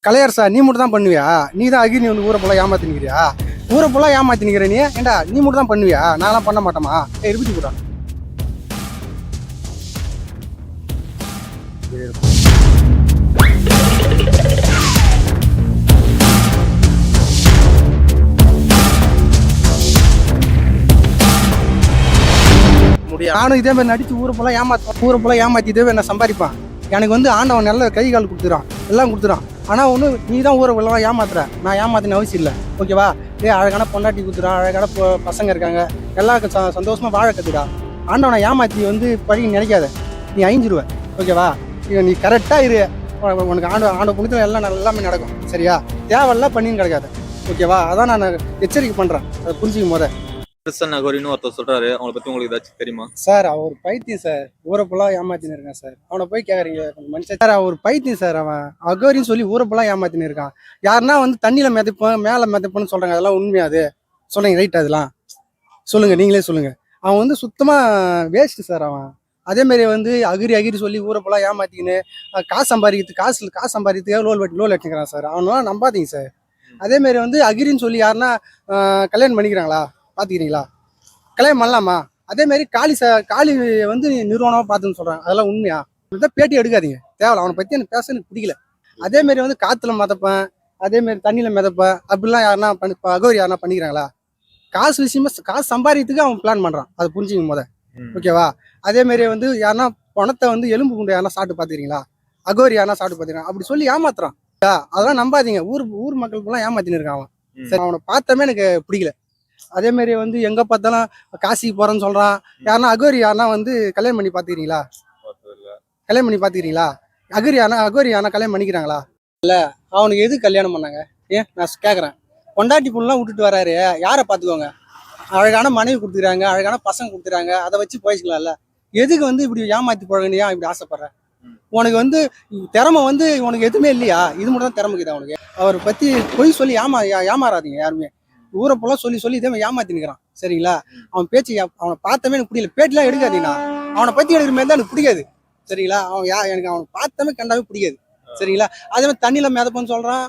கலையரசா நீ மட்டும் தான் பண்ணுவியா? நீ தான் அகிரி வந்து ஊரை போல ஏமாத்தினிக்கிறியா? ஊரை போல ஏமாத்தினிக்கிற நீ ஏண்டா நீ மட்டும் தான் பண்ணுவியா? நான்லாம் பண்ண மாட்டோமா? இருபத்தி கூட நானும் இதே மாதிரி நடிச்சு ஊரை போல ஏமாத்தி இதே நான் சம்பாதிப்பான். எனக்கு வந்து ஆண்டவன் நல்ல கை கால் கொடுத்துறான், எல்லாம் கொடுத்துறான். ஆனால் ஒன்று நீ தான் ஊரை எல்லாம் ஏமாத்துற, நான் ஏமாத்தின அவசியம் இல்லை. ஓகேவா? அழகான பொண்டாட்டி கொடுத்துறான், அழகான பசங்க இருக்காங்க, எல்லாம் சந்தோஷமா வாழ கத்துடா. ஆண்டவனை ஏமாத்தி வந்து பழகி நினைக்காத, நீ அழிஞ்சிருவ. ஓகேவா? நீ கரெக்டாக இரு, உனக்கு ஆண்ட புனிதம் எல்லாம் எல்லாமே நடக்கும். சரியா? தேவையெல்லாம் பண்ணின்னு கிடைக்காது. ஓகேவா? அதான் நான் எச்சரிக்கை பண்ணுறேன், அதை புரிஞ்சுக்கும் போத. கிருஷ்ணன் அகோரின்னு ஒருத்தர் சொல்றாரு, அவங்களை பத்தி உங்களுக்கு ஏதாச்சும் தெரியுமா? சார் அவர் பைத்தியம் சார், ஊரை ஃபுல்லா ஏமாத்தின்னு இருக்கான் சார். அவனை போய் கேட்குறீங்க மனுஷன் சார், அவர் பைத்தியம் சார். அவன் அகோரின்னு சொல்லி ஊரை ஃபுல்லா ஏமாத்தின்னு இருக்கான். யாருன்னா வந்து தண்ணியில மிதப்பேன் மேலே மிதப்பேன்னு சொல்றாங்க, அதெல்லாம் உண்மையா? அது சொல்லுங்க, ரைட்? அதெல்லாம் சொல்லுங்க, நீங்களே சொல்லுங்க. அவன் வந்து சுத்தமா வேஸ்ட் சார். அவன் அதே மாதிரி வந்து அகிரி சொல்லி ஊரை ஃபுல்லா ஏமாத்திக்கின்னு காசு சம்பாதிக்கிறதுக்காக லோல் எடுத்துக்கிறான் சார். அவனெல்லாம் நம்பாதீங்க சார். அதே மாதிரி வந்து அகிரின்னு சொல்லி யாருன்னா கல்யாணம் பண்ணிக்கிறாங்களா? பாத்துக்கிறீங்களா? கல்யாணம் பண்ணலாமா? அதே மாதிரி காளி வந்து நிறுவனமா பார்த்துன்னு சொல்றாங்க, அதெல்லாம் உண்மையா? பேட்டி எடுக்காதீங்க, தேவையில்ல. அவனை பத்தி எனக்கு பேச எனக்கு பிடிக்கல. அதே மாதிரி வந்து காத்துல மிதப்பேன், அதே மாதிரி தண்ணியில மிதப்பேன் அப்படிலாம் யாருன்னா அகோரி யாருன்னா பண்ணிக்கிறாங்களா? காசு விஷயமா காசு சம்பாதிக்கிறதுக்கு அவன் பிளான் பண்றான், அதை புரிஞ்சுக்கும் போத. ஓகேவா? அதே மாதிரி வந்து யாருன்னா பணத்தை வந்து எலும்பு குண்டு யாருன்னா சாப்பிட்டு பாத்துக்கிறீங்களா? அகோரி யாருன்னா சாப்பிட்டு பாத்துக்கிறீங்க அப்படி சொல்லி ஏமாத்துறான். அதெல்லாம் நம்பாதீங்க. ஊர் மக்களுக்கு எல்லாம் ஏமாத்தின்னு இருக்கான் அவன். சரி, அவனை பார்த்தமே எனக்கு பிடிக்கல. அதே மாதிரி வந்து எங்க பார்த்தாலும் காசிக்கு போறேன்னு சொல்றான். யாருன்னா அகோரி யாருன்னா வந்து கல்யாணம் பண்ணி பாத்துக்கிறீங்களா? அகோரி யாருன்னா கல்யாணம் பண்ணிக்கிறாங்களா? இல்ல, அவனுக்கு எது கல்யாணம் பண்ணாங்க? ஏன் நான் கேக்குறேன். பொண்டாட்டி பொண்ணுலாம் விட்டுட்டு வராரு, யாரை பாத்துக்கோங்க? அழகான மனைவி கொடுத்துறாங்க, அழகான பசங்க கொடுத்துறாங்க, அதை வச்சு போயிக்கலாம்ல. எதுக்கு வந்து இப்படி ஏமாத்தி போழங்கன்னு இப்படி ஆசைப்படுற? உனக்கு வந்து திறமை வந்து உனக்கு எதுவுமே இல்லையா? இது மட்டும் தான் திறமைக்குதா உனக்கு? அவரை பத்தி பொய் சொல்லி ஏமாறாதீங்க யாருமே. ஊரை போல சொல்லி இதே ஏமாத்தி நிற்கிறான். சரிங்களா? அவன் பேச்சு அவனை பார்த்தமே எனக்கு பிடிக்கல. பேட்டிலாம் எடுக்காதீங்கன்னா, அவனை பத்தி எடுக்கிற மாதிரி தான் எனக்கு பிடிக்காது. சரிங்களா? எனக்கு அவனை பார்த்தமே கண்டாவே பிடிக்காது. சரிங்களா? அதே மாதிரி தண்ணியில மிதப்பன்னு சொல்றான்,